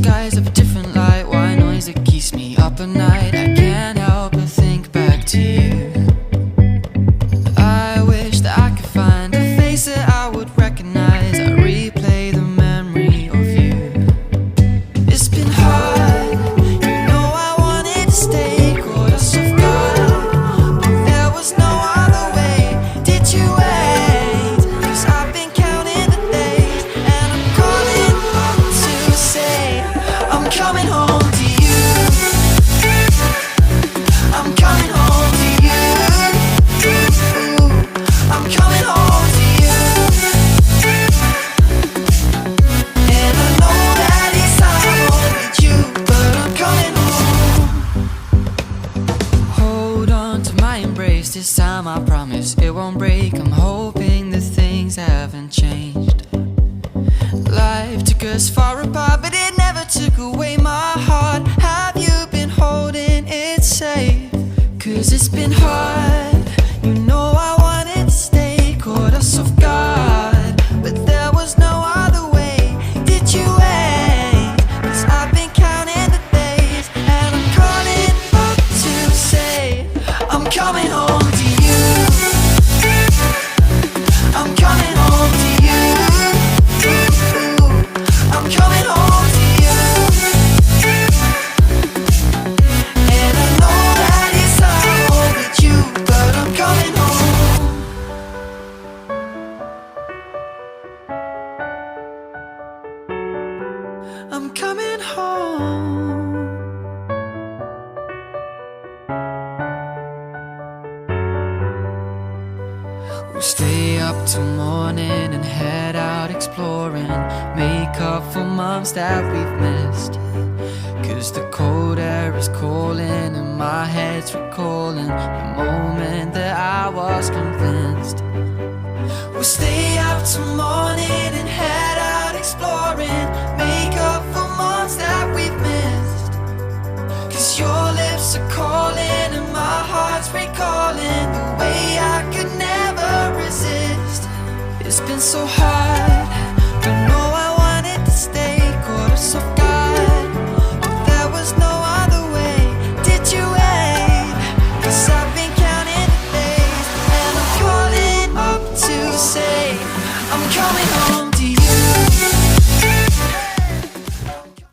skies of a different light, white noise that keeps me up at night. I can't help but think back to you. I wish that I could find a face that I would recognize. I replay the memory of you. It's been hard, you know I wanted to stay, caught us off guard, but there was no other way. Did you wait? 'Cause I've been counting the days, and I'm calling up to say I'm coming home to you. I'm coming home to you. I'm coming home to you. And I know that it's time with you, but I'm coming home. Hold on to my embrace, this time I promise it won't break. I'm hoping that things haven't changed. Life took us far apart, but it never took away my heart. Have you been holding it safe? 'Cause it's been hard, you know I wanted to stay, caught us off guard, but there was no other way. Did you wait? 'Cause I've been counting the days, and I'm calling up to say I'm coming home to you. I'm coming home to you. I'm coming home to you. And I know that it's hard with you, but I'm coming home. I'm coming home. We'll stay up till morning and head out exploring, make up for months that we've missed. 'Cause the cold air is calling and my head's recalling the moment that I was convinced. We'll stay up till morning and head out exploring, make up for months that we've missed. 'Cause your lips are calling and my heart's recalling the way I could never resist. It's been so hard,